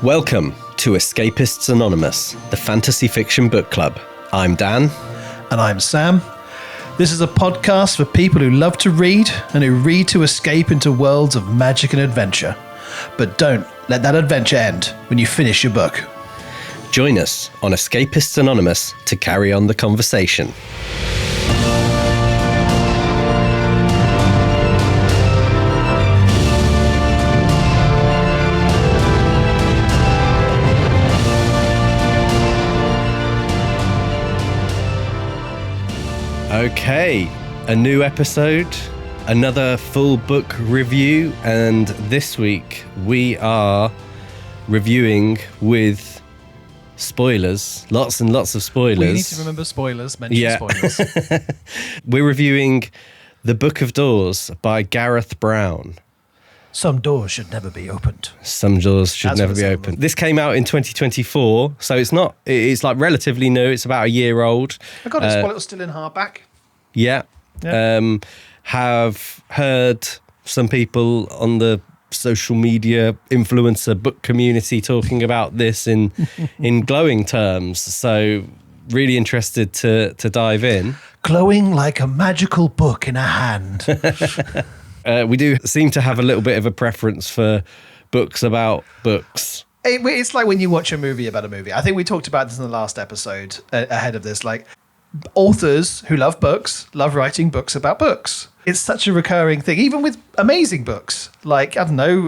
Welcome to Escapists Anonymous, the fantasy fiction book club. I'm Dan. And I'm Sam. This is a podcast for people who love to read and who read to escape into worlds of magic and adventure. But don't let that adventure end when you finish your book. Join us on Escapists Anonymous to carry on the conversation. Okay, a new episode, another full book review, and this week we are reviewing with spoilers, lots and lots of spoilers. We need to remember spoilers, mention spoilers. We're reviewing The Book of Doors by Gareth Brown. Some doors should never be opened. Some doors should never be opened. This came out in 2024, so it's like relatively new. It's about a year old. I got it while it was still in hardback. Yeah. Have heard some people on the social media influencer book community talking about this in glowing terms. So really interested to dive in. Glowing like a magical book in a hand. We do seem to have a little bit of a preference for books about books. It's like when you watch a movie about a movie. I think we talked about this in the last episode ahead of this. Like, authors who love books love writing books about books. It's such a recurring thing, even with amazing books. Like, I don't know,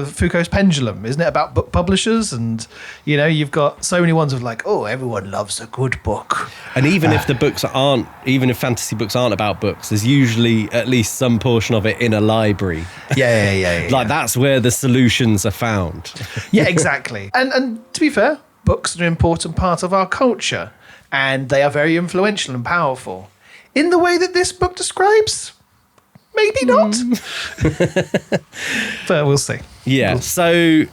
Foucault's Pendulum, isn't it about book publishers? And, you know, you've got so many ones of like, oh, everyone loves a good book. And even if if fantasy books aren't about books, there's usually at least some portion of it in a library. Yeah. Like, that's where the solutions are found. Yeah, exactly. And to be fair, books are an important part of our culture. And they are very influential and powerful. In the way that this book describes, maybe not. But we'll see. Yeah, so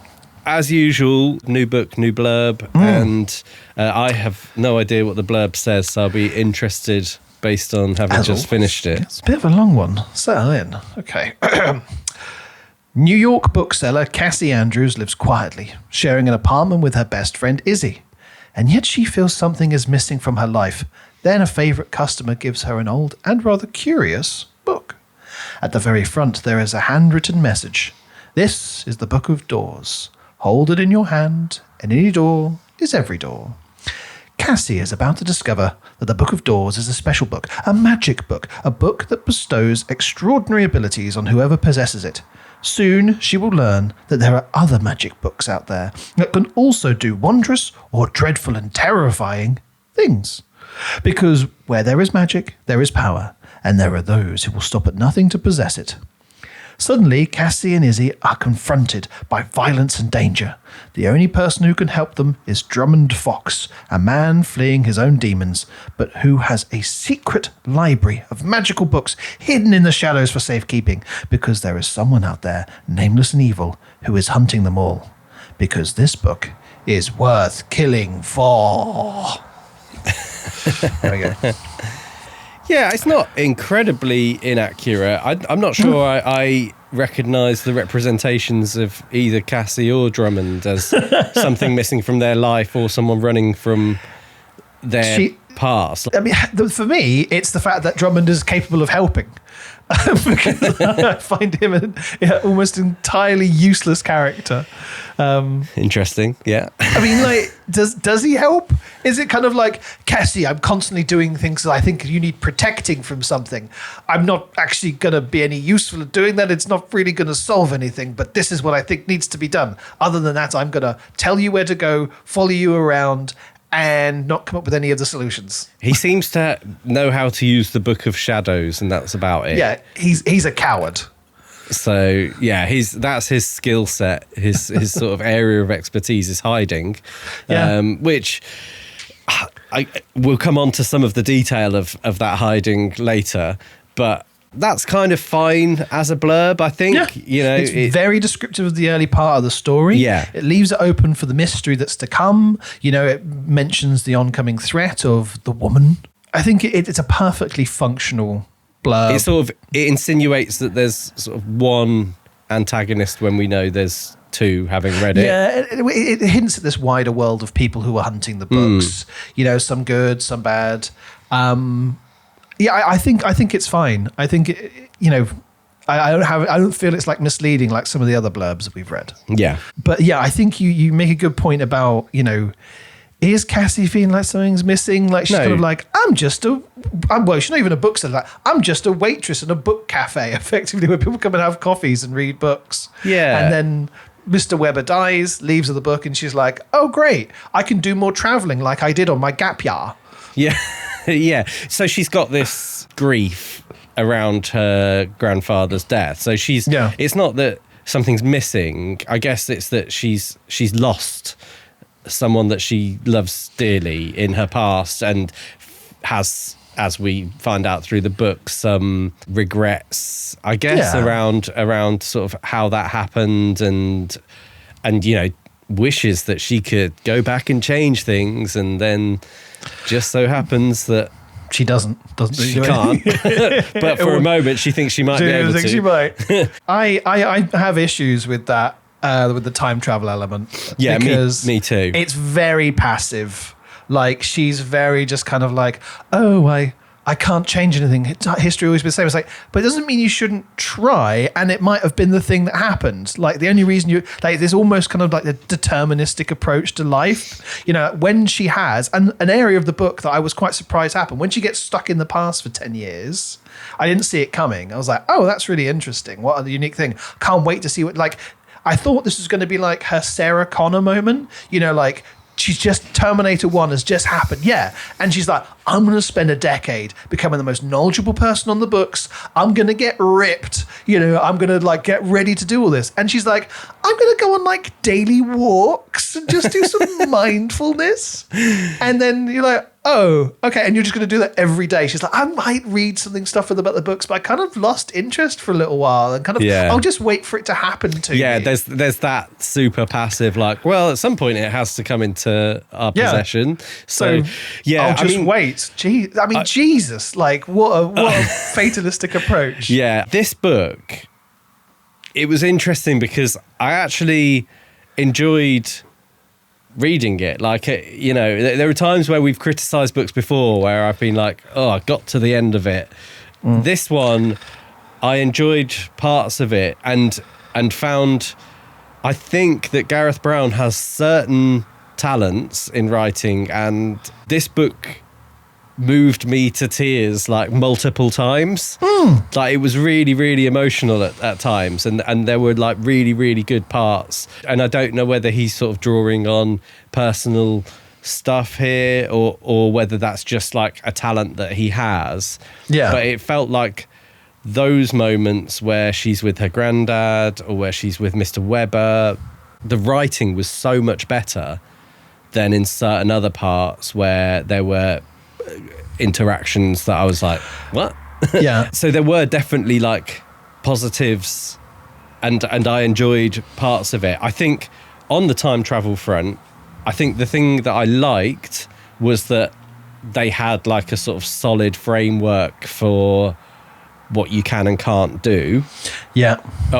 as usual, new book, new blurb. And I have no idea what the blurb says, so I'll be interested based on having just finished it. It's a bit of a long one. Settle in. Okay. New York bookseller Cassie Andrews lives quietly, sharing an apartment with her best friend Izzy. And yet she feels something is missing from her life. Then a favourite customer gives her an old and rather curious book. At the very front there is a handwritten message. This is the Book of Doors. Hold it in your hand, and any door is every door. Cassie is about to discover that the Book of Doors is a special book, a magic book, a book that bestows extraordinary abilities on whoever possesses it. Soon she will learn that there are other magic books out there that can also do wondrous or dreadful and terrifying things. Because where there is magic, there is power, and there are those who will stop at nothing to possess it. Suddenly, Cassie and Izzy are confronted by violence and danger. The only person who can help them is Drummond Fox, a man fleeing his own demons, but who has a secret library of magical books hidden in the shadows for safekeeping, because there is someone out there, nameless and evil, who is hunting them all. Because this book is worth killing for. There we go. Yeah, it's not incredibly inaccurate. I'm not sure I recognise the representations of either Cassie or Drummond as something missing from their life or someone running from their past. I mean, for me, it's the fact that Drummond is capable of helping. Because I find him an almost entirely useless character. Interesting, yeah. I mean, like, does he help? Is it kind of like, Cassie, I'm constantly doing things that I think you need protecting from something. I'm not actually going to be any useful at doing that. It's not really going to solve anything, but this is what I think needs to be done. Other than that, I'm going to tell you where to go, follow you around, and not come up with any of the solutions. He seems to know how to use the Book of Shadows, and that's about it. Yeah, he's a coward. So yeah, that's his skill set. His sort of area of expertise is hiding, which I will come on to some of the detail of that hiding later, but that's kind of fine as a blurb, I think. Yeah. You know, it's very descriptive of the early part of the story. Yeah. It leaves it open for the mystery that's to come. You know, it mentions the oncoming threat of the woman. I think it's a perfectly functional blurb. It insinuates that there's sort of one antagonist when we know there's two, having read it. Yeah, it hints at this wider world of people who are hunting the books. You know, some good, some bad. I think it's fine. I think I don't feel it's like misleading like some of the other blurbs that we've read. Yeah, but yeah, I think you make a good point about, you know, is Cassie feeling like something's missing? Like she's kind of like, she's not even a bookseller. Like, I'm just a waitress in a book cafe, effectively, where people come and have coffees and read books. Yeah. And then Mr. Weber dies, leaves her the book, and she's like, oh, great. I can do more traveling like I did on my gap year. Yeah. Yeah. So she's got this grief around her grandfather's death. So it's not that something's missing. I guess it's that she's lost someone that she loves dearly in her past, and has, as we find out through the book, some regrets, I guess, around sort of how that happened, and you know, wishes that she could go back and change things, and then just so happens that she doesn't she can't. But for a moment she thinks she might be able to. She might. I have issues with that. With the time travel element. Yeah, because me too. It's very passive. Like, she's very just kind of like, oh, I can't change anything. History always been the same. It's like, but it doesn't mean you shouldn't try, and it might have been the thing that happened. Like, the only reason there's almost kind of like the deterministic approach to life. You know, when she has, and an area of the book that I was quite surprised happened, when she gets stuck in the past for 10 years, I didn't see it coming. I was like, oh, that's really interesting. What a unique thing. Can't wait to see what, like, I thought this was going to be like her Sarah Connor moment, you know, like she's just Terminator 1 has just happened. Yeah. And she's like, I'm going to spend a decade becoming the most knowledgeable person on the books. I'm going to get ripped. You know, I'm going to like get ready to do all this. And she's like, I'm going to go on like daily walks and just do some mindfulness. And then you're like, oh, okay. And you're just going to do that every day. She's like, I might read stuff about the books, but I kind of lost interest for a little while, and kind of, I'll just wait for it to happen to me. Yeah, there's that super passive, like, well, at some point it has to come into our possession. So yeah, I'll just wait. Jesus, like what a fatalistic approach. Yeah, this book, it was interesting because I actually enjoyed reading it. Like, you know, there are times where we've criticized books before where I've been like, oh, I got to the end of it. This one, I enjoyed parts of it and found, I think that Gareth Brown has certain talents in writing, and this book moved me to tears like multiple times. Like, it was really, really emotional at times, and there were like really, really good parts. And I don't know whether he's sort of drawing on personal stuff here or whether that's just like a talent that he has. Yeah. But it felt like those moments where she's with her granddad or where she's with Mr. Weber, the writing was so much better than in certain other parts where there were interactions that I was like, what? Yeah. So there were definitely like positives, and I enjoyed parts of it. I think on the time travel front, I think the thing that I liked was that they had like a sort of solid framework for what you can and can't do. Yeah.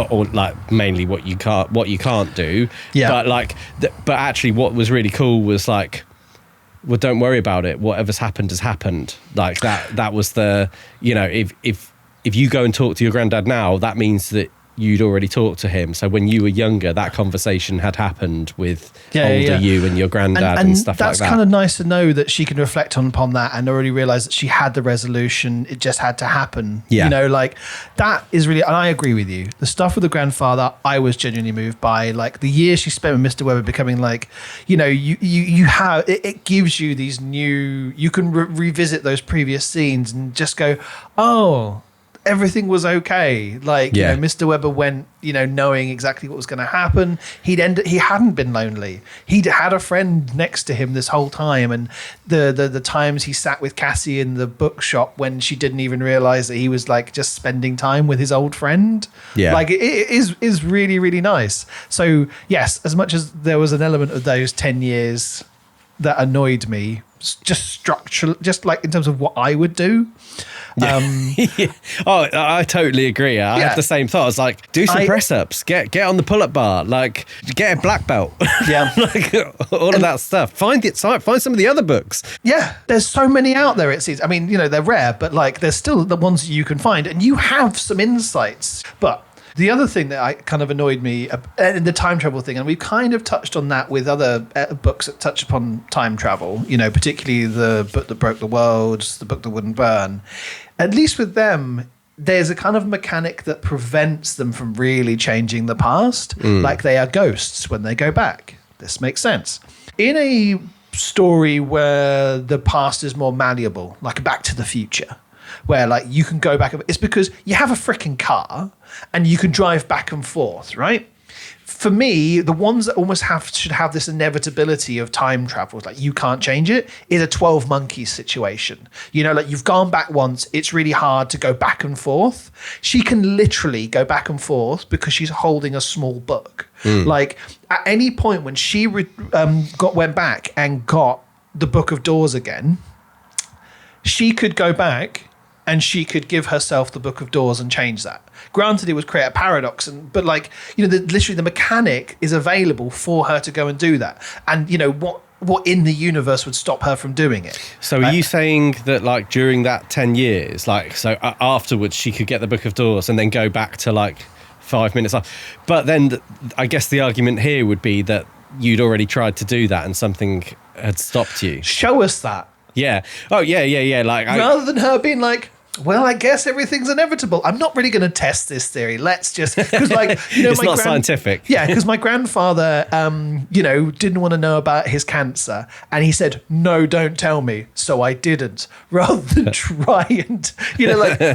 Or like mainly what you can't do. Yeah. But like, but actually what was really cool was like, well, don't worry about it. Whatever's happened has happened. Like that was the, you know, if you go and talk to your granddad now, that means that you'd already talked to him. So when you were younger, that conversation had happened with older you and your granddad and stuff like that. That's kind of nice to know that she can reflect upon that and already realize that she had the resolution. It just had to happen. Yeah. You know, like that is really, and I agree with you. The stuff with the grandfather, I was genuinely moved by. Like the years she spent with Mr. Weber becoming like, you know, you have, it gives you these new, you can revisit those previous scenes and just go, oh, everything was okay. Like, you know, Mr. Weber went, you know, knowing exactly what was going to happen. He hadn't been lonely. He'd had a friend next to him this whole time. And the times he sat with Cassie in the bookshop when she didn't even realize that he was like just spending time with his old friend. Yeah. Like it is really, really nice. So yes, as much as there was an element of those 10 years that annoyed me, just structural, just like in terms of what I would do. Yeah. Oh, I totally agree. I had the same thought. I was like, do some press ups, get on the pull up bar, like get a black belt. Yeah. Like all of that stuff. Find some of the other books. Yeah. There's so many out there, it seems. I mean, they're rare, but like there's still the ones you can find, and you have some insights. But the other thing that kind of annoyed me, the time travel thing, and we've kind of touched on that with other books that touch upon time travel, particularly the book that broke the world, the book that wouldn't burn. At least with them, there's a kind of mechanic that prevents them from really changing the past. Like they are ghosts when they go back. This makes sense. In a story where the past is more malleable, like Back to the Future, where like you can go back, it's because you have a freaking car and you can drive back and forth, right? For me, the ones that almost should have this inevitability of time travel, like you can't change it, is a 12 Monkeys situation. Like you've gone back once, it's really hard to go back and forth. She can literally go back and forth because she's holding a small book. Like at any point when she went back and got the Book of Doors again, she could go back and she could give herself the Book of Doors and change that. Granted, it would create a paradox, but literally the mechanic is available for her to go and do that. And what in the universe would stop her from doing it? So are you saying that like during that 10 years, afterwards she could get the Book of Doors and then go back to like 5 minutes off? But then I guess the argument here would be that you'd already tried to do that and something had stopped you. Show us that. Yeah. Oh, yeah. Like rather than her being like, well, I guess everything's inevitable. I'm not really going to test this theory. Let's just, because it's not scientific. Yeah, because my grandfather, didn't want to know about his cancer, and he said, "No, don't tell me." So I didn't. Rather than try and,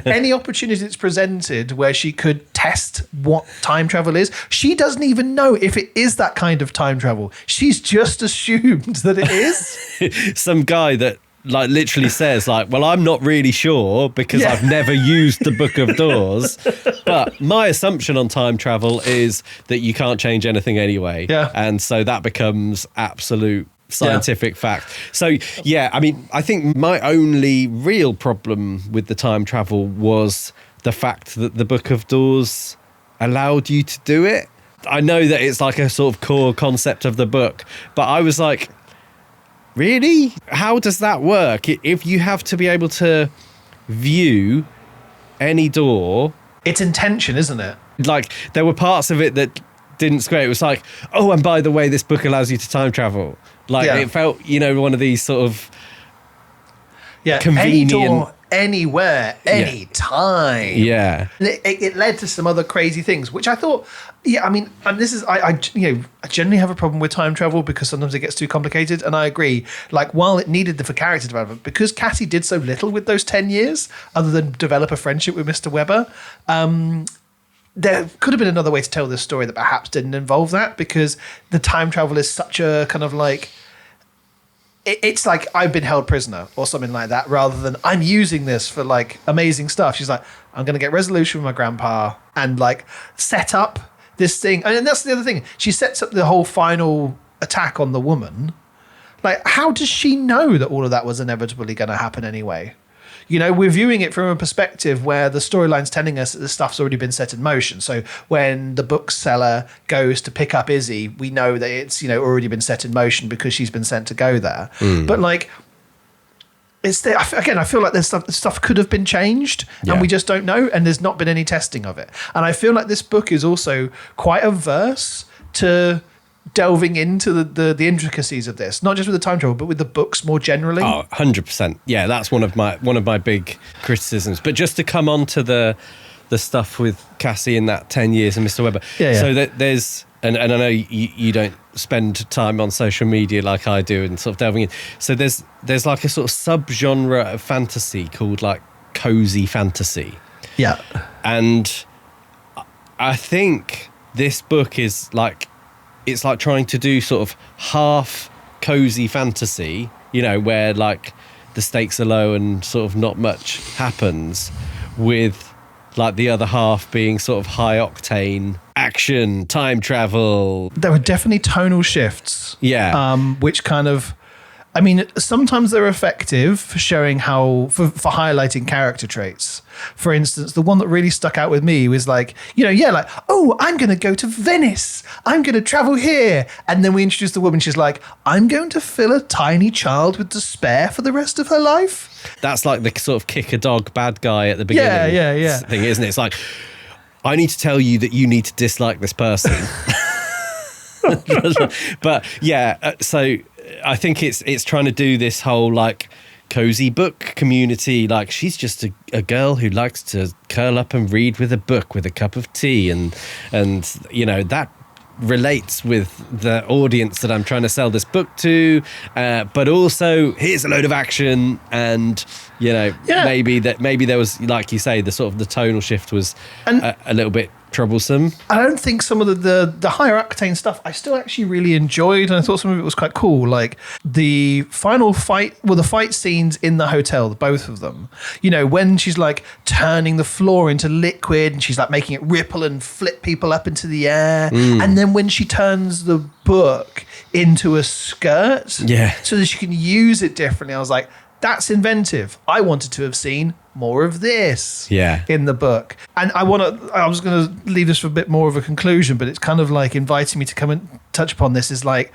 any opportunity that's presented where she could test what time travel is, she doesn't even know if it is that kind of time travel. She's just assumed that it is. Some guy that like literally says like, well, I'm not really sure because I've never used the Book of Doors, but my assumption on time travel is that you can't change anything anyway. Yeah. And so that becomes absolute scientific fact. So I think my only real problem with the time travel was the fact that the Book of Doors allowed you to do it. I know that it's like a sort of core concept of the book, but I was like, really? How does that work? If you have to be able to view any door... It's intention, isn't it? Like, there were parts of it that didn't square. It was like, oh, and by the way, this book allows you to time travel. Like, it felt, one of these sort of convenient... Any door, anywhere, any time. Yeah. It led to some other crazy things, which I thought... and this is, I generally have a problem with time travel because sometimes it gets too complicated. And I agree, like, while it needed for character development, because Cassie did so little with those 10 years, other than develop a friendship with Mr. Weber, there could have been another way to tell this story that perhaps didn't involve that, because the time travel is such a kind of like, it's like I've been held prisoner or something like that, rather than I'm using this for like amazing stuff. She's like, I'm going to get resolution with my grandpa and like set up this thing. And that's the other thing. She sets up the whole final attack on the woman. Like, how does she know that all of that was inevitably going to happen anyway? We're viewing it from a perspective where the storyline's telling us that the stuff's already been set in motion. So when the bookseller goes to pick up Izzy, we know that it's, already been set in motion because she's been sent to go there. But like, it's there again. I feel like there's stuff could have been changed, and we just don't know. And there's not been any testing of it. And I feel like this book is also quite averse to delving into the intricacies of this, not just with the time travel, but with the books more generally. Oh, 100%. Yeah, that's one of my big criticisms. But just to come on to the stuff with Cassie in that 10 years and Mr. Weber. So that there's, and I know you don't spend time on social media like I do and sort of delving in. So there's like a sort of subgenre of fantasy called like cozy fantasy. Yeah. And I think this book is like, it's like trying to do sort of half cozy fantasy, where like the stakes are low and sort of not much happens, with like the other half being sort of high octane action, time travel. There were definitely tonal shifts. Yeah. Which kind of I mean, sometimes they're effective for showing for highlighting character traits. For instance, the one that really stuck out with me was like, oh, I'm going to go to Venice. I'm going to travel here. And then we introduce the woman. She's like, I'm going to fill a tiny child with despair for the rest of her life. That's like the sort of kick a dog bad guy at the beginning thing, isn't it? It's like, I need to tell you that you need to dislike this person. But yeah, so I think it's trying to do this whole like cozy book community. Like, she's just a girl who likes to curl up and read with a book with a cup of tea, and that relates with the audience that I'm trying to sell this book to, but also here's a load of action, and maybe there was, like you say, the sort of the tonal shift was a little bit troublesome. I don't think some of the higher octane stuff I still actually really enjoyed, and I thought some of it was quite cool. Like the final fight, the fight scenes in the hotel, both of them. When she's like turning the floor into liquid and she's like making it ripple and flip people up into the air, and then when she turns the book into a skirt, so that she can use it differently. I was like, that's inventive. I wanted to have seen more of this in the book. And I was going to leave this for a bit more of a conclusion, but it's kind of like inviting me to come and touch upon this is like,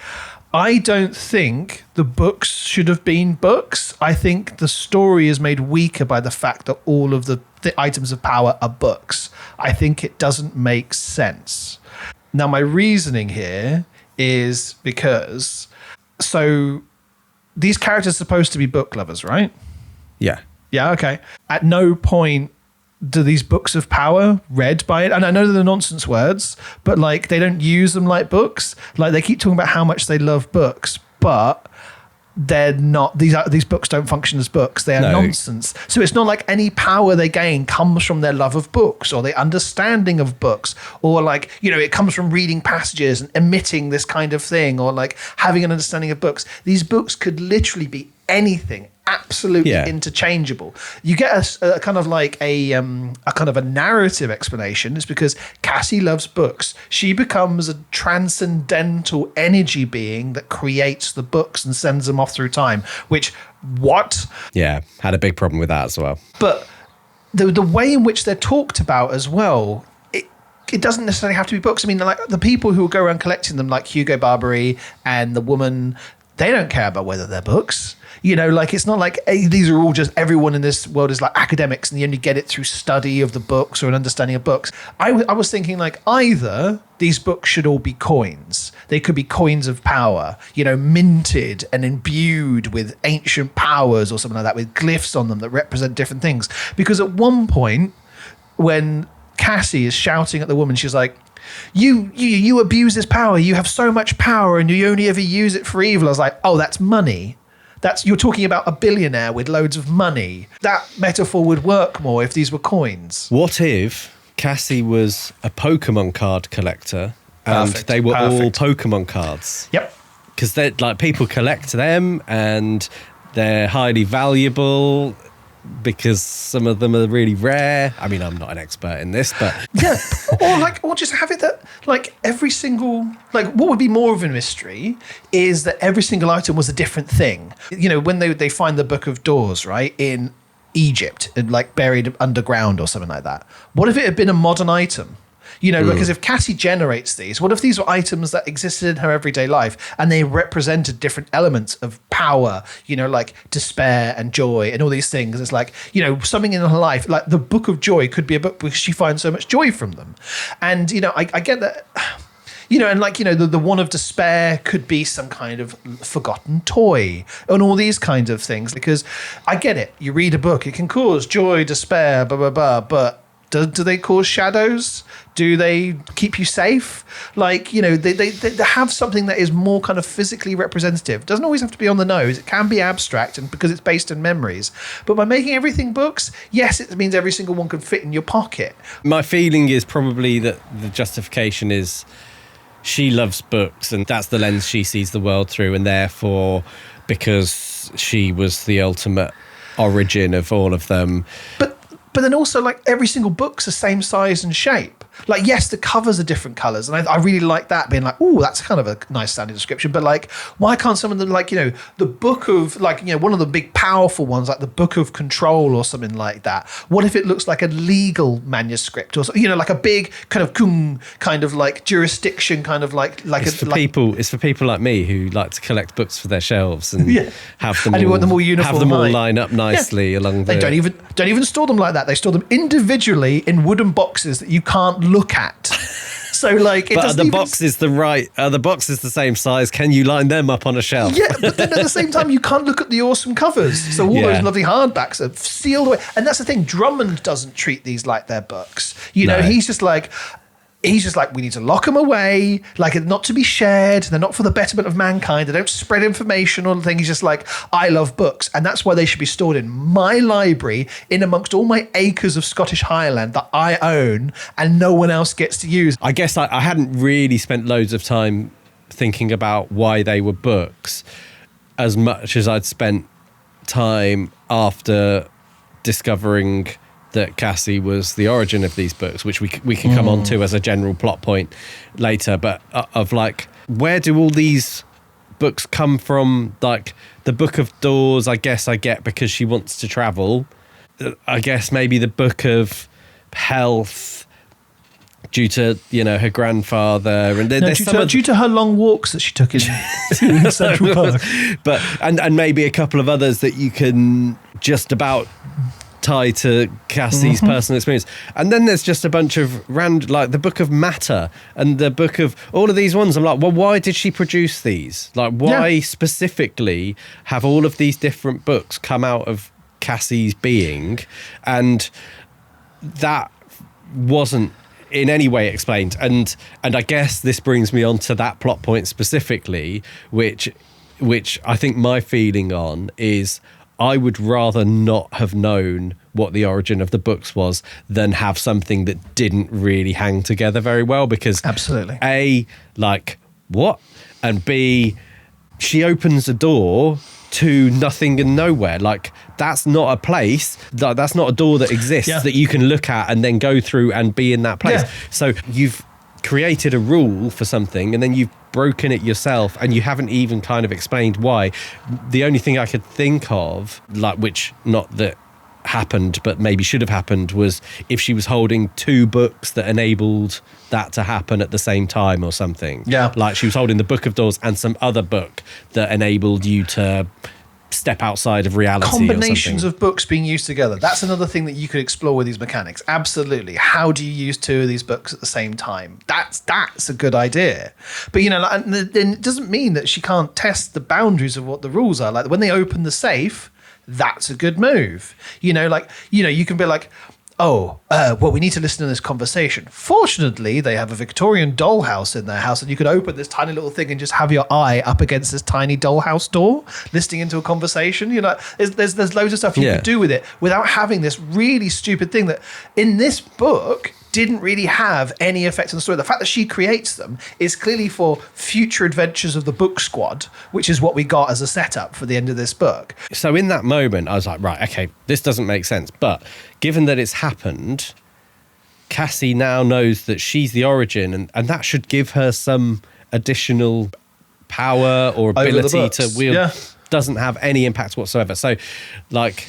I don't think the books should have been books. I think the story is made weaker by the fact that all of the items of power are books. I think it doesn't make sense. Now, my reasoning here is because, these characters are supposed to be book lovers, right? Yeah. Yeah, okay. At no point do these books of power read by it. And I know they're nonsense words, but like they don't use them like books. Like they keep talking about how much they love books, but they're not, these books don't function as books. They are nonsense. So it's not like any power they gain comes from their love of books or their understanding of books, or like, it comes from reading passages and emitting this kind of thing, or like having an understanding of books. These books could literally be anything, absolutely interchangeable. You get a kind of like a kind of a narrative explanation. It's because Cassie loves books. She becomes a transcendental energy being that creates the books and sends them off through time, which had a big problem with that as well. But the way in which they're talked about as well, it doesn't necessarily have to be books. I mean, like the people who go around collecting them, like Hugo Barbary and the woman, they don't care about whether they're books. Like it's not like these are all just, everyone in this world is like academics and you only get it through study of the books or an understanding of books. I was thinking like either these books should all be coins. They could be coins of power, minted and imbued with ancient powers or something like that, with glyphs on them that represent different things. Because at one point when Cassie is shouting at the woman, she's like, you abuse this power. You have so much power and you only ever use it for evil. I was like, oh, that's money. You're talking about a billionaire with loads of money. That metaphor would work more if these were coins. What if Cassie was a Pokemon card collector and they were all Pokemon cards? Yep. Because they're like, people collect them and they're highly valuable because some of them are really rare. I mean, I'm not an expert in this, but or just have it that like every single, like what would be more of a mystery is that every single item was a different thing. When they find the Book of Doors, right, in Egypt and like buried underground or something like that. What if it had been a modern item? Because if Cassie generates these, what if these were items that existed in her everyday life and they represented different elements of power, like despair and joy and all these things? It's like, something in her life, like the Book of Joy could be a book because she finds so much joy from them. And, I get that, and like, the one of despair could be some kind of forgotten toy and all these kinds of things. Because I get it. You read a book, it can cause joy, despair, blah, blah, blah, but do they cause shadows? Do they keep you safe? Like, they have something that is more kind of physically representative. It doesn't always have to be on the nose. It can be abstract and because it's based in memories. But by making everything books, yes, it means every single one can fit in your pocket. My feeling is probably that the justification is she loves books and that's the lens she sees the world through, and therefore, because she was the ultimate origin of all of them. But then also, like, every single book's the same size and shape. Like, yes, the covers are different colors, and I really like that, being like, oh, that's kind of a nice sounding description. But like, why can't some of them, like, the book of, like, one of the big powerful ones, like the Book of Control or something like that? What if it looks like a legal manuscript, or like a big kind of like jurisdiction, kind of like it's for people like me who like to collect books for their shelves and have them and all, want them all uniform, have them all line up nicely along the. They don't even store them like that. They store them individually in wooden boxes that you can't look at. So like, it doesn't. But the box is the same size. Can you line them up on a shelf? Yeah, but then at the same time, you can't look at the awesome covers. So all those lovely hardbacks are sealed away. And that's the thing. Drummond doesn't treat these like they're books. He's just like, we need to lock them away, like, not to be shared. They're not for the betterment of mankind. They don't spread information or anything. He's just like, I love books. And that's why they should be stored in my library, in amongst all my acres of Scottish Highland that I own and no one else gets to use. I guess I hadn't really spent loads of time thinking about why they were books as much as I'd spent time after discovering that Cassie was the origin of these books, which we can come on to as a general plot point later, but of like, where do all these books come from? Like, the Book of Doors, I guess I get because she wants to travel. I guess maybe the Book of Health due to, her grandfather. And due to her long walks that she took in Central Park. But, and maybe a couple of others that you can just about tie to Cassie's personal experience. And then there's just a bunch of like the Book of Matter and the Book of all of these ones. I'm like, well, why did she produce these? Like, why specifically have all of these different books come out of Cassie's being? And that wasn't in any way explained. And I guess this brings me on to that plot point specifically, which I think my feeling on is, I would rather not have known what the origin of the books was than have something that didn't really hang together very well, because absolutely, A, like, what? And B, she opens a door to nothing and nowhere. Like, that's not a place, that's not a door that exists that you can look at and then go through and be in that place. So you've created a rule for something and then you've broken it yourself, and you haven't even kind of explained why. The only thing I could think of, like, which not that happened but maybe should have happened, was if she was holding two books that enabled that to happen at the same time or something. Like, she was holding the Book of Doors and some other book that enabled you to step outside of reality. Combinations of books being used together. That's another thing that you could explore with these mechanics. Absolutely. How do you use two of these books at the same time? That's a good idea. But, then it doesn't mean that she can't test the boundaries of what the rules are. Like, when they open the safe, that's a good move. You can be like, well, we need to listen to this conversation. Fortunately, they have a Victorian dollhouse in their house, and you could open this tiny little thing and just have your eye up against this tiny dollhouse door, listening into a conversation. There's loads of stuff you could do with it without having this really stupid thing that in this book didn't really have any effect on the story. The fact that she creates them is clearly for future adventures of the book squad, which is what we got as a setup for the end of this book. So in that moment, I was like, right, okay, this doesn't make sense. But given that it's happened, Cassie now knows that she's the origin, and that should give her some additional power or ability to wield. Doesn't have any impact whatsoever. So, like,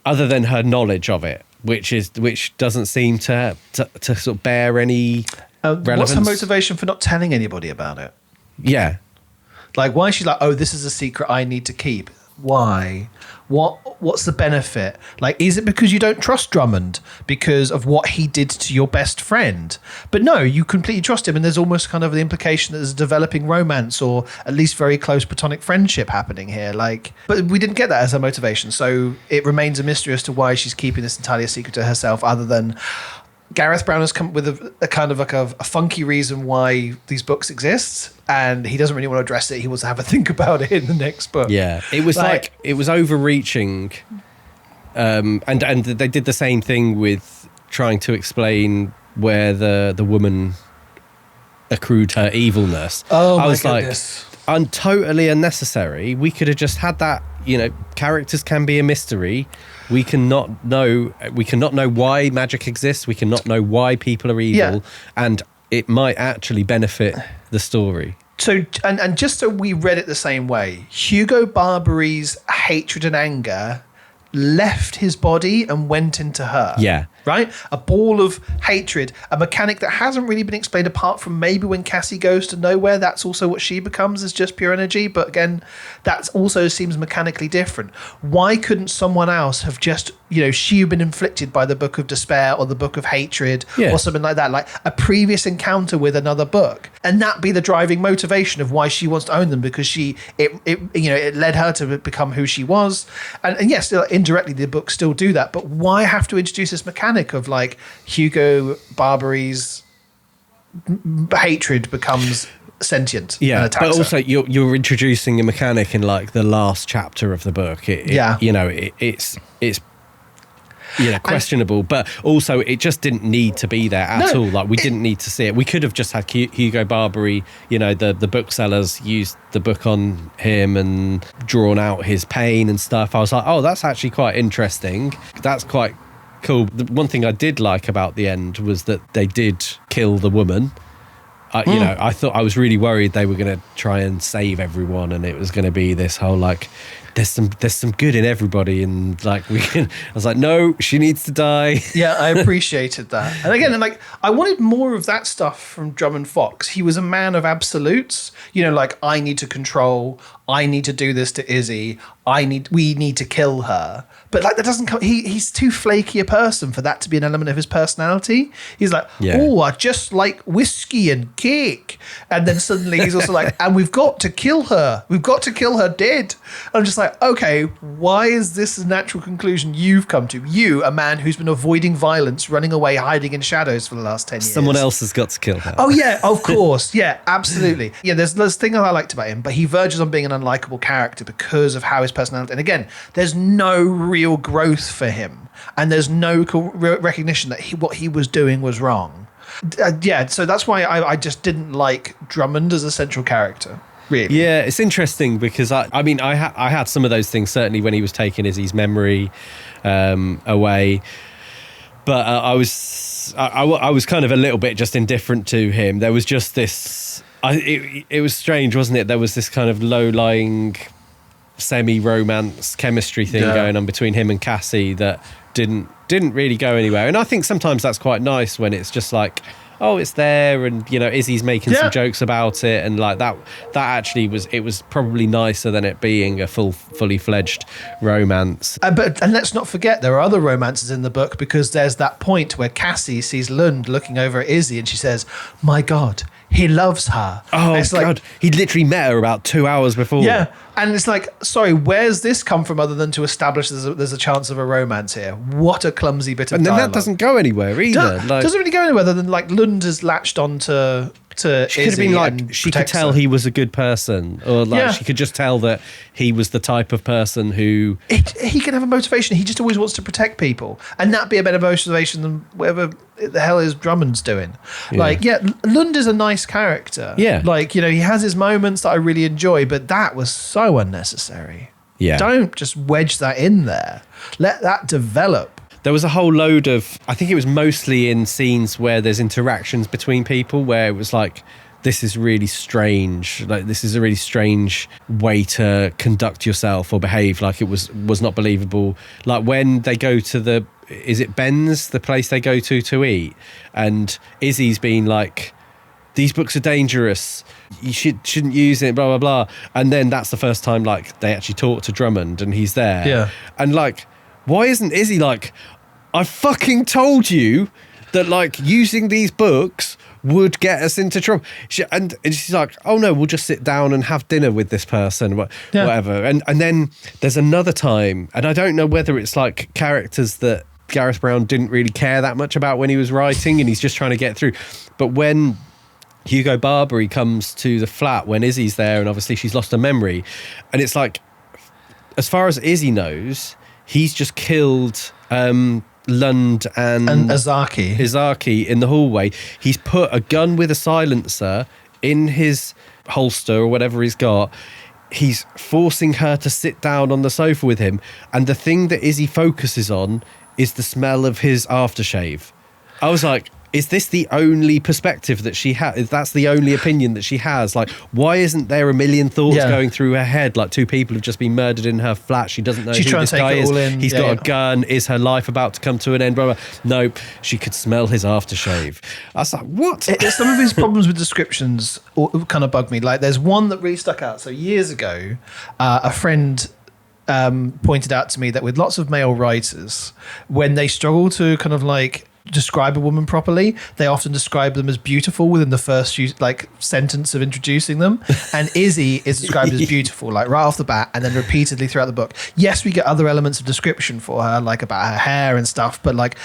other than her knowledge of it, which doesn't seem to sort of bear any relevance. What's her motivation for not telling anybody about it? Yeah. Like, why is she like, oh, this is a secret I need to keep? Why? What's the benefit? Like, is it because you don't trust Drummond because of what he did to your best friend? But no, you completely trust him, and there's almost kind of the implication that there's a developing romance or at least very close platonic friendship happening here. Like, but we didn't get that as her motivation, so it remains a mystery as to why she's keeping this entirely a secret to herself, other than Gareth Brown has come up with a kind of like a funky reason why these books exist, and he doesn't really want to address it. He wants to have a think about it in the next book. Yeah, it was like it was overreaching, and they did the same thing with trying to explain where the woman accrued her evilness. Oh, I was my goodness. like, totally unnecessary. We could have just had that characters can be a mystery. We cannot know why magic exists. We cannot know why people are evil, and it might actually benefit the story. So, and just so we read it the same way, Hugo Barbary's hatred and anger left his body and went into her. Yeah. Right? A ball of hatred, a mechanic that hasn't really been explained apart from maybe when Cassie goes to nowhere, that's also what she becomes, is just pure energy. But again, that also seems mechanically different. Why couldn't someone else have just, she been inflicted by the Book of Despair or the Book of Hatred or something like that, like a previous encounter with another book, and that be the driving motivation of why she wants to own them, because it led her to become who she was. And yes, indirectly the books still do that, but why have to introduce this mechanic of like Hugo Barbary's hatred becomes sentient and attacks but also her. you're introducing a mechanic in like the last chapter of the book. It's questionable, but also it just didn't need to be there at all. Like we didn't need to see it. We could have just had Hugo Barbary, the booksellers used the book on him and drawn out his pain and stuff. I was like, oh, that's actually quite interesting. That's quite cool. The one thing I did like about the end was that they did kill the woman. I thought, I was really worried they were going to try and save everyone, and it was going to be this whole like, there's some good in everybody, and like I was like, no, she needs to die. Yeah, I appreciated that. And again, like I wanted more of that stuff from Drummond Fox. He was a man of absolutes. Like I need to control. I need to do this to Izzy. We need to kill her. But like that doesn't come. He's too flaky a person for that to be an element of his personality. He's like, oh, I just like whiskey and cake, and then suddenly he's also like, and we've got to kill her. We've got to kill her dead. I'm just like, okay, why is this a natural conclusion you've come to? You, a man who's been avoiding violence, running away, hiding in shadows for the last 10 years. Someone else has got to kill her. Oh yeah, of course. Yeah, absolutely. Yeah, there's thing that I liked about him, but he verges on being an unlikable character because of how his personality. And again, there's no real growth for him, and there's no recognition that what he was doing was wrong. So that's why I just didn't like Drummond as a central character. Really. Yeah, it's interesting because I had some of those things certainly when he was taking Izzy's memory away, but I was kind of a little bit just indifferent to him. There was just this. It was strange, wasn't it? There was this kind of low-lying semi-romance chemistry thing going on between him and Cassie that didn't really go anywhere. And I think sometimes that's quite nice when it's just like, oh, it's there, and Izzy's making some jokes about it, and like that actually was probably nicer than it being a fully fledged romance. And let's not forget there are other romances in the book, because there's that point where Cassie sees Lund looking over at Izzy and she says, my God, he loves her. Oh, God. Like, he'd literally met her about 2 hours before. Yeah. And it's like, sorry, where's this come from other than to establish there's a chance of a romance here? What a clumsy bit of dialogue. And then that doesn't go anywhere either. Doesn't really go anywhere other than like Lund has latched on to she could have been like, she could tell he was a good person, or like she could just tell that he was the type of person who he can have a motivation. He just always wants to protect people, and that'd be a better motivation than whatever the hell is Drummond's doing. Lund is a nice character. Like, he has his moments that I really enjoy, but that was so unnecessary. Don't just wedge that in there. Let that develop. There was a whole load of, I think it was mostly in scenes where there's interactions between people where it was like, this is really strange. Like, this is a really strange way to conduct yourself or behave. Like, it was not believable. Like when they go to is it Ben's, the place they go to eat? And Izzy's been like, these books are dangerous. You shouldn't use it, blah, blah, blah. And then that's the first time like they actually talk to Drummond and he's there. Yeah. And like, why isn't Izzy like, I fucking told you that like using these books would get us into trouble. And she's like, oh no, we'll just sit down and have dinner with this person, whatever. And then there's another time, and I don't know whether it's like characters that Gareth Brown didn't really care that much about when he was writing and he's just trying to get through. But when Hugo Barbary comes to the flat when Izzy's there and obviously she's lost her memory, and it's like, as far as Izzy knows, he's just killed Lund and Izaki in the hallway. He's put a gun with a silencer in his holster or whatever he's got. he's forcing her to sit down on the sofa with him, and the thing that Izzy focuses on is the smell of his aftershave. I was like, is this the only perspective that she has? That's the only opinion that she has? Like, why isn't there a million thoughts going through her head? Like, two people have just been murdered in her flat. She doesn't know who this guy is. He's got a gun. Is her life about to come to an end? Blah, blah. Nope. She could smell his aftershave. I was like, what? Some of his problems with descriptions kind of bug me. Like, there's one that really stuck out. So years ago, a friend pointed out to me that with lots of male writers, when they struggle to kind of like describe a woman properly, they often describe them as beautiful within the first sentence of introducing them. And Izzy is described as beautiful, like right off the bat, and then repeatedly throughout the book. Yes, we get other elements of description for her, like about her hair and stuff, but like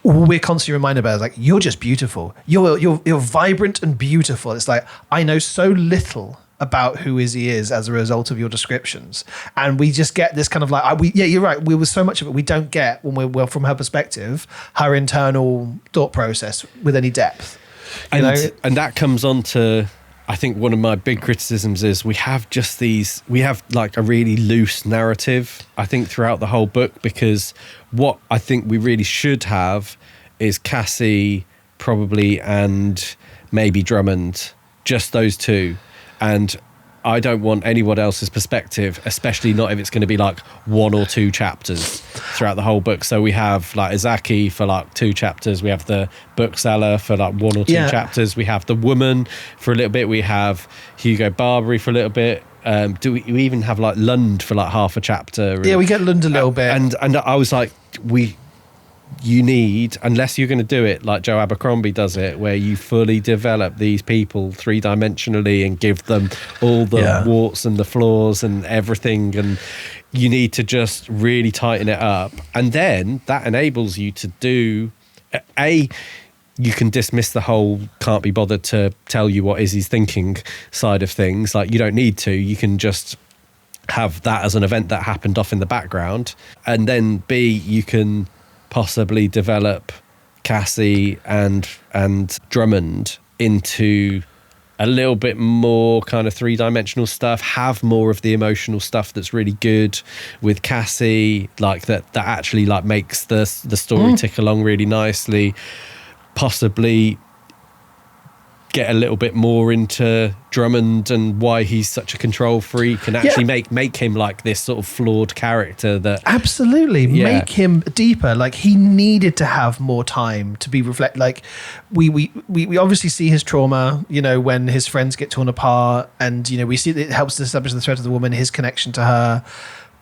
we're constantly reminded about it, like, you're just beautiful. You're vibrant and beautiful. It's like, I know so little about who Izzy is as a result of your descriptions, and we just get this kind of like, you're right, we were so much of it we don't get when we're from her perspective, her internal thought process with any depth, and that comes on to, I think one of my big criticisms is we have like a really loose narrative, I think, throughout the whole book, because what I think we really should have is Cassie probably and maybe Drummond, just those two. And I don't want anyone else's perspective, especially not if it's going to be like 1 or 2 chapters throughout the whole book. So we have like Izaki for like 2 chapters. We have the bookseller for like 1 or 2 chapters. We have the woman for a little bit. We have Hugo Barbary for a little bit. Do we even have like Lund for like half a chapter? Yeah, we get Lund a little bit. And I was like, you need, unless you're going to do it like Joe Abercrombie does it, where you fully develop these people 3-dimensionally and give them all the warts and the flaws and everything, and you need to just really tighten it up. And then that enables you to do, you can dismiss the whole can't be bothered to tell you what Izzy's thinking side of things. Like, you don't need to. You can just have that as an event that happened off in the background. And then B, you can possibly develop Cassie and Drummond into a little bit more kind of 3-dimensional stuff, have more of the emotional stuff that's really good with Cassie, like that actually like makes the story tick along really nicely. Possibly get a little bit more into Drummond and why he's such a control freak, and actually make him like this sort of flawed character that absolutely make him deeper. Like, he needed to have more time to be reflect. Like, we obviously see his trauma, you know, when his friends get torn apart, and you know, we see that it helps to establish the threat of the woman, his connection to her,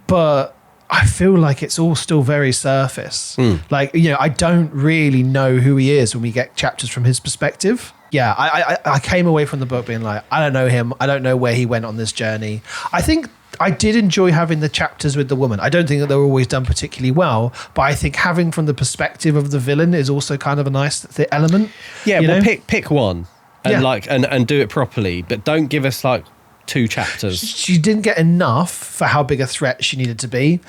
but I feel like it's all still very surface. Like, you know, I don't really know who he is when we get chapters from his perspective. Yeah, I came away from the book being like, I don't know him. I don't know where he went on this journey. I think I did enjoy having the chapters with the woman. I don't think that they were always done particularly well, but I think having from the perspective of the villain is also kind of a nice element. Yeah, well, pick one and and do it properly, but don't give us like 2 chapters. She didn't get enough for how big a threat she needed to be.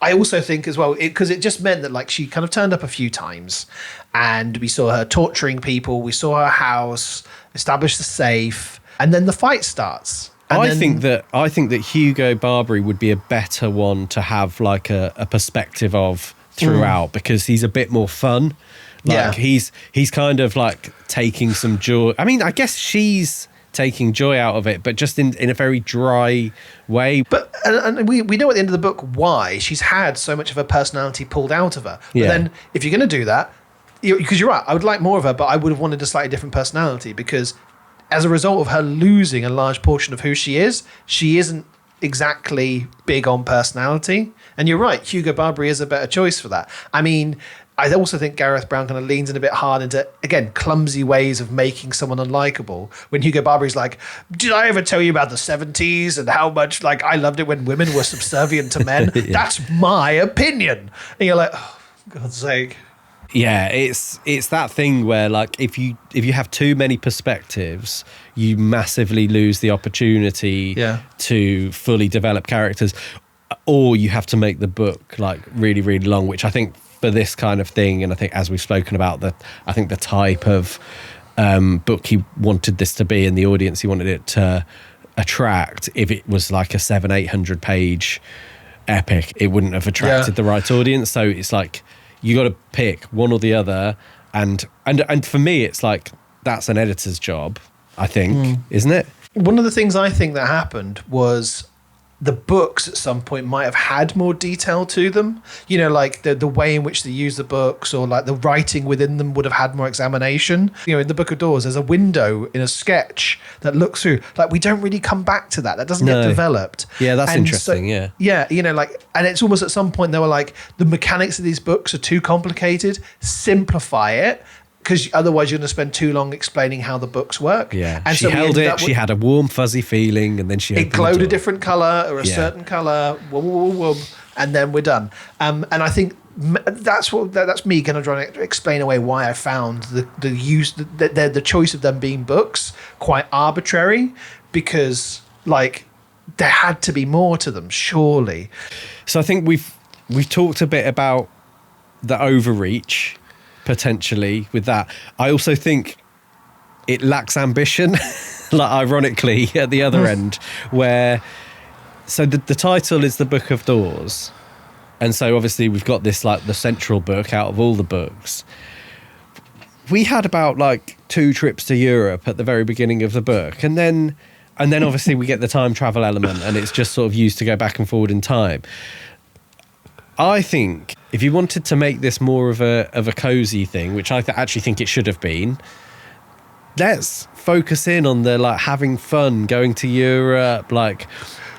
I also think as well, because it just meant that like she kind of turned up a few times, and we saw her torturing people. We saw her house, establish the safe, and then the fight starts. I think that Hugo Barbary would be a better one to have like a perspective of throughout, because he's a bit more fun. Like he's kind of like taking some joy. I mean, I guess she's taking joy out of it, but just in a very dry way. But and we know at the end of the book why she's had so much of her personality pulled out of her. But then if you're going to do that, because you're right, I would like more of her, but I would have wanted a slightly different personality, because as a result of her losing a large portion of who she isn't exactly big on personality. And you're right, Hugo Barbary is a better choice for that. I mean, I also think Gareth Brown kind of leans in a bit hard into, again, clumsy ways of making someone unlikable. When Hugo Barbary's like, did I ever tell you about the 70s and how much, like, I loved it when women were subservient to men? That's my opinion. And you're like, oh, for God's sake. Yeah, it's that thing where, like, if you have too many perspectives, you massively lose the opportunity to fully develop characters, or you have to make the book like really, really long, which I think for this kind of thing, and I think as we've spoken about, I think the type of book he wanted this to be and the audience he wanted it to attract if it was like a 700-800 page epic. It wouldn't have attracted the right audience. So it's like you got to pick one or the other, and for me it's like that's an editor's job, I think, isn't it? One of the things I think that happened was the books at some point might have had more detail to them, you know, like the way in which they use the books, or like the writing within them would have had more examination. You know, in the Book of Doors, there's a window in a sketch that looks through. Like, we don't really come back to that. That doesn't get developed. Yeah, that's interesting. Yeah, you know, like, and it's almost at some point they were like, the mechanics of these books are too complicated. Simplify it. Because otherwise you're going to spend too long explaining how the books work. Yeah, and she held it, she had a warm, fuzzy feeling, and then it glowed a different colour or a certain colour, and then we're done. And I think that's me kind of trying to explain away why I found the choice of them being books quite arbitrary, because, like, there had to be more to them, surely. So I think we've talked a bit about the overreach, potentially, with that. I also think it lacks ambition, like, ironically, at the other end, where, so the title is The Book of Doors, and so obviously we've got this, like, the central book out of all the books. We had about, like, 2 trips to Europe at the very beginning of the book, and then obviously we get the time travel element, and it's just sort of used to go back and forward in time. I think if you wanted to make this more of a cozy thing, which I actually think it should have been, let's focus in on the, like, having fun, going to Europe, like,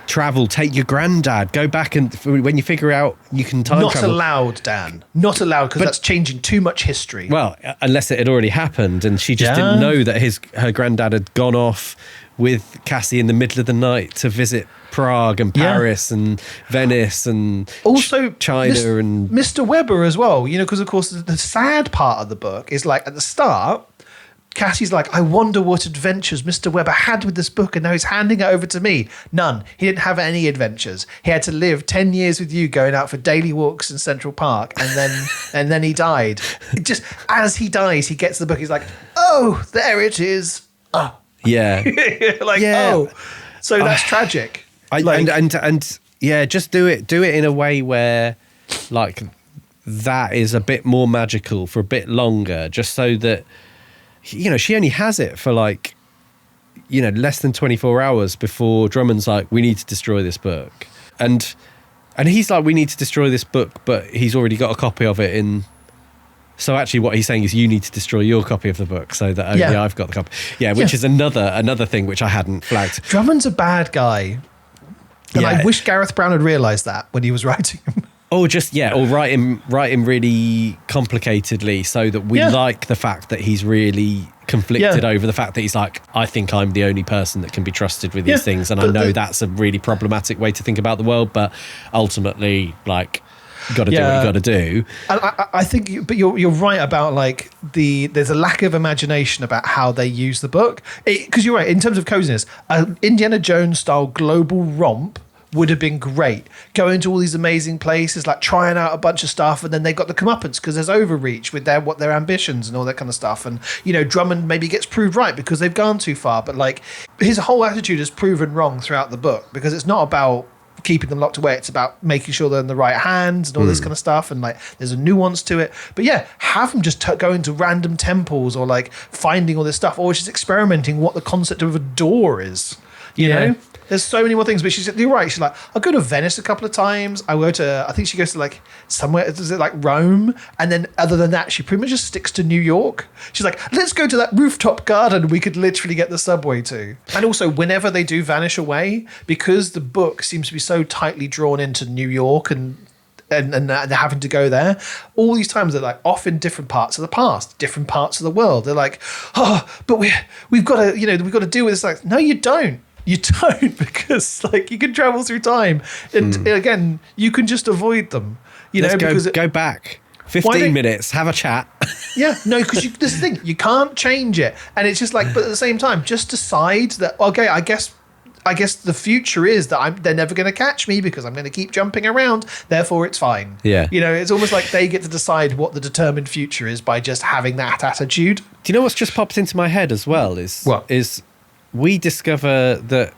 travel, take your granddad, go back, and when you figure out you can time travel. Not allowed, Dan. Not allowed, because that's changing too much history. Well, unless it had already happened and she just didn't know that her granddad had gone off with Cassie in the middle of the night to visit Prague and Paris and Venice and also China and Mr. Weber as well, you know, because of course the sad part of the book is, like, at the start, Cassie's like, I wonder what adventures Mr. Weber had with this book, and now he's handing it over to me. None. He didn't have any adventures. He had to live 10 years with you, going out for daily walks in Central Park, and then he died. Just as he dies, he gets the book. He's like, oh, there it is. Oh. Yeah. Oh. So that's tragic. Just do it in a way where, like, that is a bit more magical for a bit longer, just so that, you know, she only has it for, like, you know, less than 24 hours before Drummond's like, we need to destroy this book. And he's like, we need to destroy this book, but he's already got a copy of it in. So actually what he's saying is, you need to destroy your copy of the book so that only I've got the copy. Yeah, which is another thing which I hadn't flagged. Drummond's a bad guy. And I wish Gareth Brown had realised that when he was writing him. Or write him really complicatedly, so that we like the fact that he's really conflicted over the fact that he's like, I think I'm the only person that can be trusted with these things, and I know that's a really problematic way to think about the world, but ultimately, like, you got to do what you got to do. And I think, you're right about, like, there's a lack of imagination about how they use the book, because you're right in terms of coziness. Indiana Jones style global romp would have been great, going to all these amazing places, like trying out a bunch of stuff, and then they got the comeuppance because there's overreach with their ambitions and all that kind of stuff. And, you know, Drummond maybe gets proved right because they've gone too far, but, like, his whole attitude is proven wrong throughout the book, because it's not about keeping them locked away, it's about making sure they're in the right hands and all this kind of stuff, and, like, there's a nuance to it. But have them just go into random temples, or, like, finding all this stuff, or just experimenting what the concept of a door is, you know. There's so many more things, but you're right. She's like, I'll go to Venice a couple of times. I think she goes to, like, somewhere, is it like Rome? And then other than that, she pretty much just sticks to New York. She's like, let's go to that rooftop garden we could literally get the subway to. And also, whenever they do vanish away, because the book seems to be so tightly drawn into New York and they're having to go there, all these times they're, like, off in different parts of the past, different parts of the world. They're like, oh, but we've got to, you know, we've got to deal with this. Like, no, you don't. You don't, because, like, you can travel through time, and again, you can just avoid them. Let's go back 15 minutes, have a chat. Because this is the thing, you can't change it, and it's just like, but at the same time, just decide that, okay, I guess the future is that they're never going to catch me because I'm going to keep jumping around. Therefore, it's fine. Yeah, you know, it's almost like they get to decide what the determined future is by just having that attitude. Do you know what's just popped into my head as well? We discover that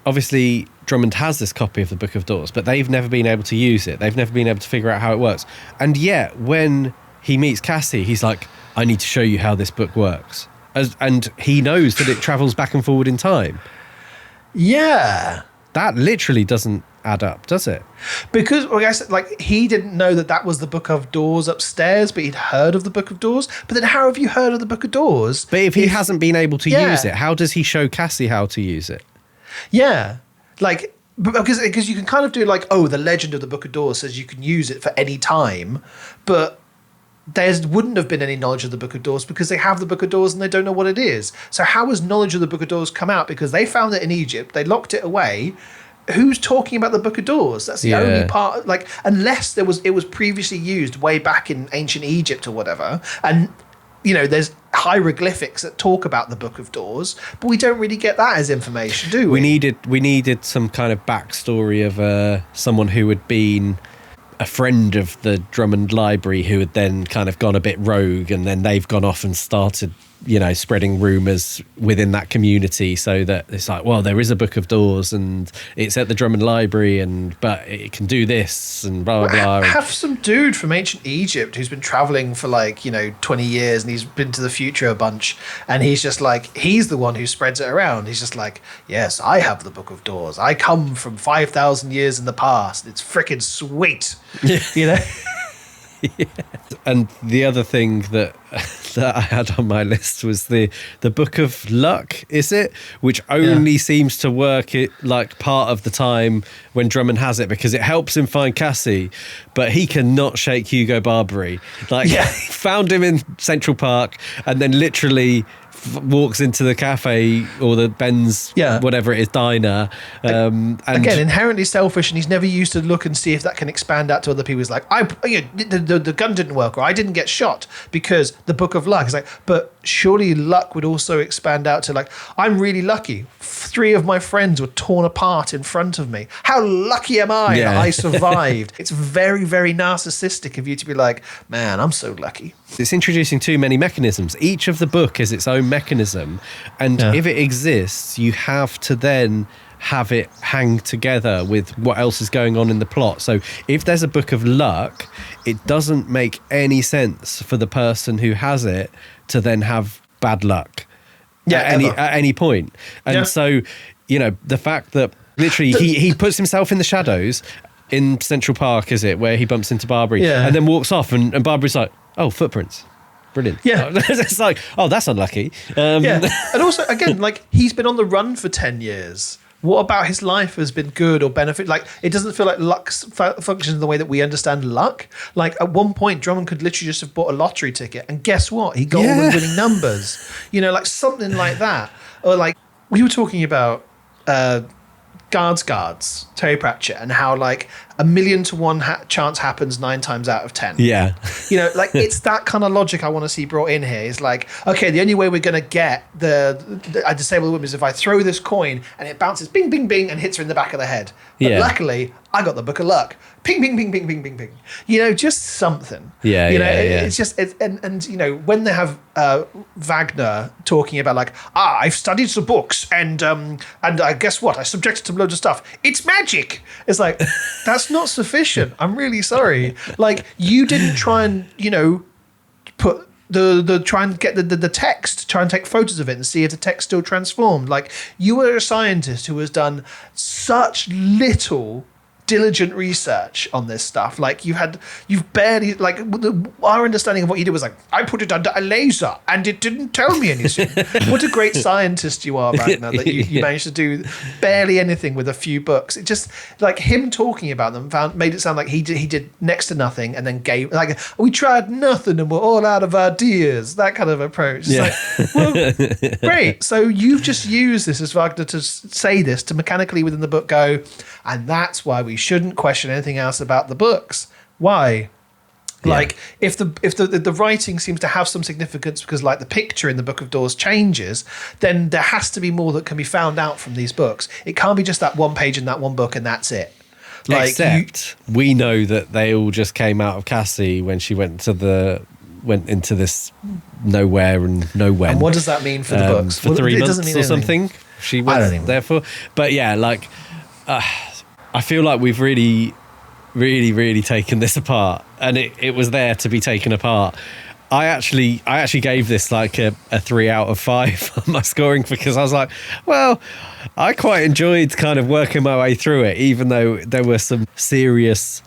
obviously Drummond has this copy of the Book of Doors, but they've never been able to use it. They've never been able to figure out how it works. And yet, when he meets Cassie, he's like, I need to show you how this book works. And he knows that it travels back and forward in time. Yeah. That literally doesn't add up, does it? Because, I guess, like, he didn't know that was the Book of Doors upstairs, but he'd heard of the Book of Doors. But then how have you heard of the Book of Doors? But if he hasn't been able to use it, how does he show Cassie how to use it? Yeah. Like, because you can kind of do like, oh, the legend of the Book of Doors says you can use it for any time, but there wouldn't have been any knowledge of the Book of Doors because they have the Book of Doors and they don't know what it is. So how has knowledge of the Book of Doors come out? Because they found it in Egypt, they locked it away. Who's talking about the Book of Doors? That's the only part, like, unless it was previously used way back in ancient Egypt or whatever. And, you know, there's hieroglyphics that talk about the Book of Doors, but we don't really get that as information, do we? We needed some kind of backstory of someone who had been a friend of the Drummond Library who had then kind of gone a bit rogue, and then they've gone off and started, you know, spreading rumours within that community, so that it's like, well, there is a Book of Doors and it's at the Drummond Library, but it can do this and blah, blah, blah. Have some dude from ancient Egypt who's been travelling for like, you know, 20 years and he's been to the future a bunch, and he's just like, he's the one who spreads it around. He's just like, yes, I have the Book of Doors. I come from 5,000 years in the past. It's freaking sweet. You know? Yeah. And the other thing that I had on my list was the Book of Luck, is it? Which only seems to work it like part of the time when Drummond has it, because it helps him find Cassie, but he cannot shake Hugo Barbary. Like, he found him in Central Park and then literally walks into the cafe or the Ben's whatever it is diner, and again, inherently selfish, and he's never used to look and see if that can expand out to other people. He's like, the gun didn't work, or I didn't get shot because the Book of Luck. It's like, but surely luck would also expand out to like, I'm really lucky. 3 of my friends were torn apart in front of me. How lucky am I that I survived? It's very, very narcissistic of you to be like, man, I'm so lucky. It's introducing too many mechanisms. Each of the book is its own mechanism, and if it exists, you have to then have it hang together with what else is going on in the plot. So if there's a Book of Luck, it doesn't make any sense for the person who has it to then have bad luck at any point. And so, you know, the fact that literally he puts himself in the shadows in Central Park, is it, where he bumps into Barbary and then walks off, and Barbary's like, oh, footprints. Brilliant. Yeah. It's like, oh, that's unlucky. And also, again, like, he's been on the run for 10 years. What about his life has been good or benefit? Like, it doesn't feel like luck functions in the way that we understand luck. Like, at one point, Drummond could literally just have bought a lottery ticket, and guess what? He got all the winning numbers. You know, like something like that. Or like, we were talking about Guards, Terry Pratchett, and how like 1,000,000 to 1 chance happens 9 times out of 10. Yeah. You know, like, it's that kind of logic I want to see brought in here. It's like, okay, the only way we're going to get a disabled woman is if I throw this coin and it bounces bing, bing, bing and hits her in the back of the head. But luckily, I got the Book of Luck. Ping, ping, ping, ping, ping, ping, ping. You know, just something. It's just, and you know, when they have Wagner talking about like, I've studied the books and I guess what? I subjected to loads of stuff. It's magic. It's like, that's not sufficient. I'm really sorry. Like, you didn't try and, you know, put try and get the text, try and take photos of it and see if the text still transformed. Like, you were a scientist who has done such little diligent research on this stuff. Like, you've barely, like, our understanding of what you did was like, I put it under a laser and it didn't tell me anything. What a great scientist you are, Wagner, that you managed to do barely anything with a few books. It just, like, him talking about them made it sound like he did next to nothing and then gave, like, we tried nothing and we're all out of ideas, that kind of approach. It's like, well, great. So you've just used this as Wagner to say this, to mechanically within the book go, and that's why we shouldn't question anything else about the books. Why? Like, if the writing seems to have some significance because, like, the picture in the Book of Doors changes, then there has to be more that can be found out from these books. It can't be just that one page in that one book and that's it. Like, except we know that they all just came out of Cassie when she went into this nowhere and nowhere. And what does that mean for the books? For 3 months or something? she I don't was even- there for. But yeah, like I feel like we've really, really, really taken this apart, and it was there to be taken apart. I actually gave this like a 3 out of 5 on my scoring, because I was like, well, I quite enjoyed kind of working my way through it, even though there were some serious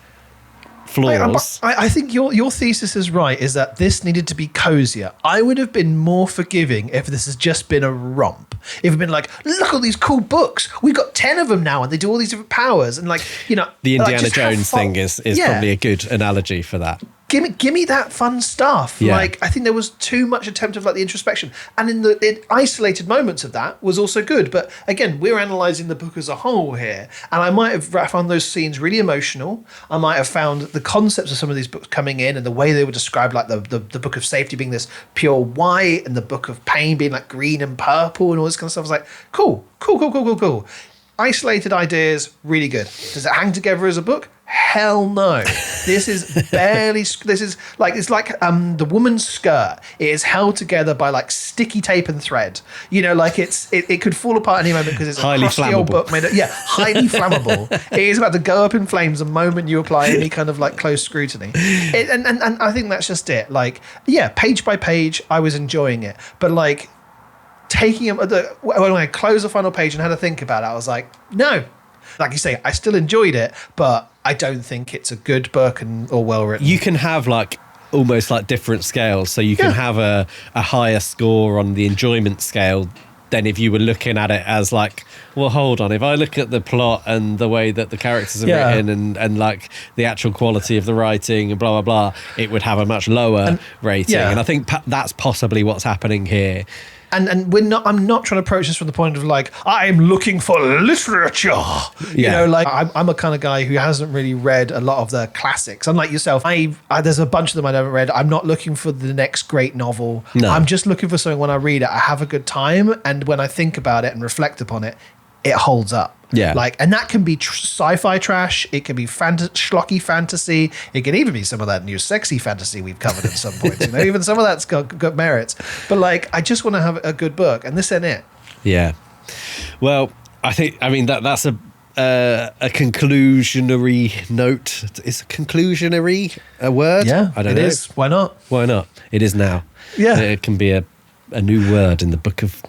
flaws. I think your thesis is right, is that this needed to be cozier. I would have been more forgiving if this has just been a romp. If it had been like, look at all these cool books. We've got 10 of them now and they do all these different powers. And like, you know. The like, Indiana just have Jones fun. thing is Yeah. probably a good analogy for that. Give me that fun stuff. Yeah. Like, I think there was too much attempt of like the introspection, and in the isolated moments of that was also good. But again, we're analysing the book as a whole here, and I might have found those scenes really emotional. I might have found the concepts of some of these books coming in and the way they were described, like the book of safety being this pure white, and the book of pain being like green and purple, and all this kind of stuff. I was like, cool. Isolated ideas, really good. Does it hang together as a book? Hell no. This is barely. This is like, it's like the woman's skirt. It is held together by like sticky tape and thread. You know, like it could fall apart any moment because it's Highly a crusty old flammable. book made. Highly flammable. It is about to go up in flames the moment you apply any kind of like close scrutiny. And I think that's just it. Like, yeah, page by page, I was enjoying it, but like taking when I closed the final page and had to think about it, I was like, no. Like you say, I still enjoyed it, but I don't think it's a good book or well written. You can have like almost like different scales. So you can have a higher score on the enjoyment scale than if you were looking at it as like, well, hold on, if I look at the plot and the way that the characters are written and like the actual quality of the writing and blah, blah, blah, it would have a much lower rating. yeah. And I think that's possibly what's happening here. And I'm not trying to approach this from the point of like, I'm looking for literature. You know, like I'm a kind of guy who hasn't really read a lot of the classics. Unlike yourself, there's a bunch of them I haven't read. I'm not looking for the next great novel. No. I'm just looking for something when I read it, I have a good time. And when I think about it and reflect upon it, it holds up. Yeah. Like, and that can be sci-fi trash. It can be schlocky fantasy. It can even be some of that new sexy fantasy we've covered at some point. You know, even some of that's got merits. But like, I just want to have a good book, and this ain't it. Yeah. Well, I mean that's a conclusionary note. Is conclusionary a word? Yeah, I don't know. It is. Why not? Why not? It is now. Yeah. It can be a new word in the book of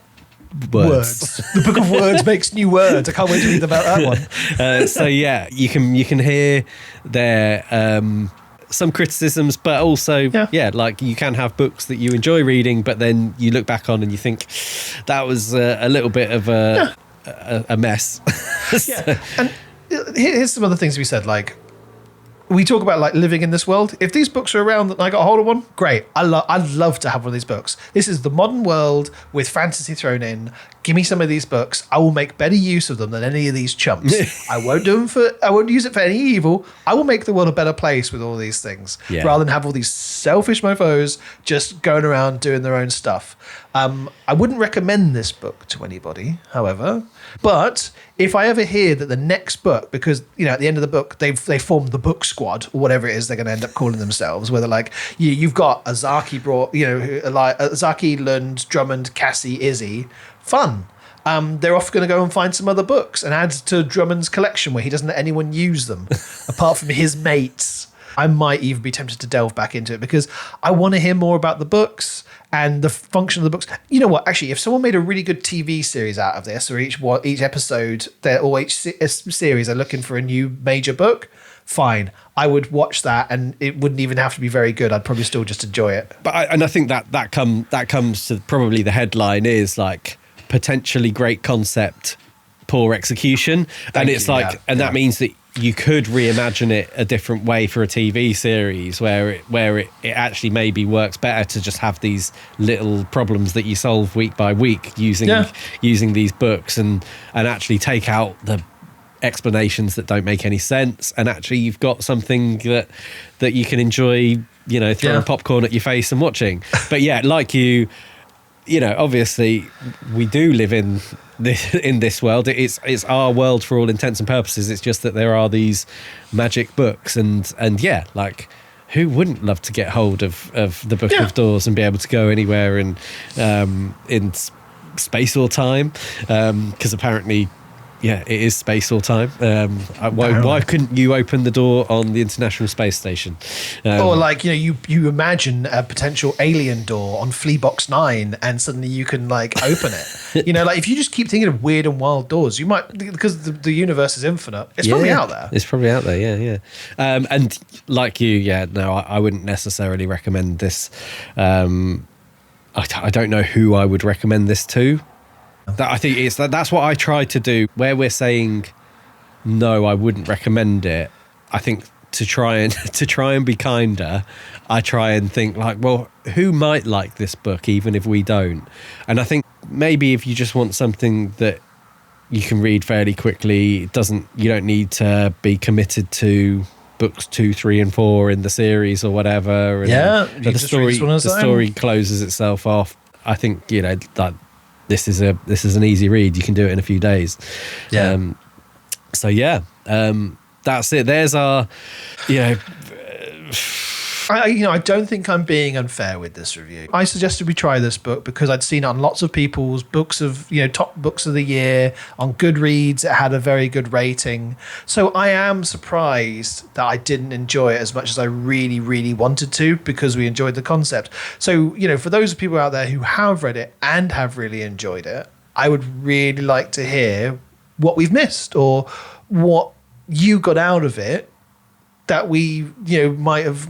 words. The Book of Words makes new words. I can't wait to read about that one. So yeah, you can hear there some criticisms, but also like you can have books that you enjoy reading, but then you look back on and you think that was a little bit of a mess. Yeah. And here's some other things we said, like, we talk about like living in this world. If these books are around and I got a hold of one, great. I'd love to have one of these books. This is the modern world with fantasy thrown in. Give me some of these books. I will make better use of them than any of these chumps. I won't use it for any evil. I will make the world a better place with all these things, rather than have all these selfish mofos just going around doing their own stuff. I wouldn't recommend this book to anybody, however, but if I ever hear that the next book, because you know at the end of the book they formed the book squad or whatever it is they're going to end up calling themselves, where they're like, you've got Azaki Azaki, Lund, Drummond, Cassie, Izzy, fun. They're off going to go and find some other books and add to Drummond's collection where he doesn't let anyone use them apart from his mates. I might even be tempted to delve back into it because I want to hear more about the books and the function of the books. You know what? Actually, if someone made a really good TV series out of this, or each episode or each series are looking for a new major book, fine. I would watch that, and it wouldn't even have to be very good. I'd probably still just enjoy it. But I think that comes to probably the headline is like potentially great concept, poor execution, that means that you could reimagine it a different way for a TV series where it actually maybe works better to just have these little problems that you solve week by week using these books and actually take out the explanations that don't make any sense, and actually you've got something that you can enjoy, you know, throwing popcorn at your face and watching. But yeah, like you know, obviously we do live in this world. It's our world for all intents and purposes. It's just that there are these magic books, and yeah, like who wouldn't love to get hold of the Book of Doors and be able to go anywhere and in space or time, because apparently, yeah, it is space or time. Why couldn't you open the door on the International Space Station? Or like, you imagine a potential alien door on Fleebox 9 and suddenly you can like open it. Like if you just keep thinking of weird and wild doors, you might, because the universe is infinite. It's probably out there. It's probably out there, yeah. And like you, I wouldn't necessarily recommend this. I don't know who I would recommend this to. I think that's what I try to do. Where we're saying no, I wouldn't recommend it. I think to try and be kinder, I try and think like, well, who might like this book even if we don't? And I think maybe if you just want something that you can read fairly quickly, you don't need to be committed to books 2, 3, and 4 in the series or whatever. And the story closes itself off. I think that. This is an easy read. You can do it in a few days. Yeah. That's it. There's our, I don't think I'm being unfair with this review. I suggested we try this book because I'd seen it on lots of people's books of, top books of the year. On Goodreads, it had a very good rating. So I am surprised that I didn't enjoy it as much as I really, really wanted to, because we enjoyed the concept. So, for those people out there who have read it and have really enjoyed it, I would really like to hear what we've missed or what you got out of it that we, might have,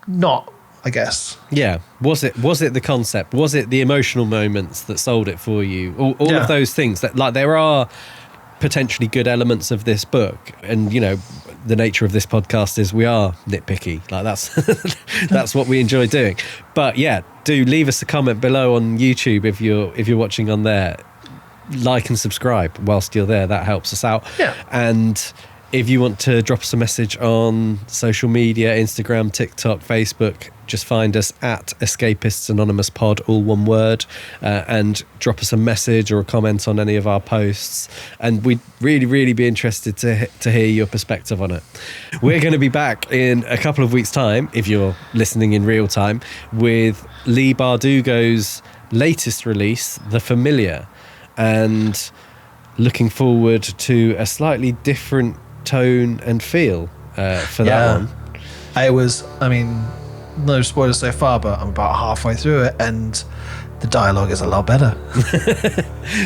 not, I guess. Yeah. Was it the concept? Was it the emotional moments that sold it for you? All of those things that, like, there are potentially good elements of this book, and the nature of this podcast is we are nitpicky. Like that's what we enjoy doing. But yeah, do leave us a comment below on YouTube if you're watching on there. Like and subscribe whilst you're there. That helps us out. Yeah. And if you want to drop us a message on social media, Instagram, TikTok, Facebook, just find us at Escapists Anonymous Pod, all one word, and drop us a message or a comment on any of our posts. And we'd really, really be interested to hear your perspective on it. We're going to be back in a couple of weeks' time, if you're listening in real time, with Lee Bardugo's latest release, The Familiar, and looking forward to a slightly different tone and feel for that one. No spoilers so far, but I'm about halfway through it and the dialogue is a lot better.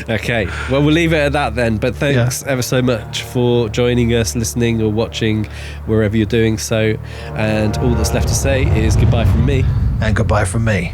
Okay, well, we'll leave it at that then, but thanks ever so much for joining us, listening or watching wherever you're doing so, and all that's left to say is goodbye from me. And goodbye from me.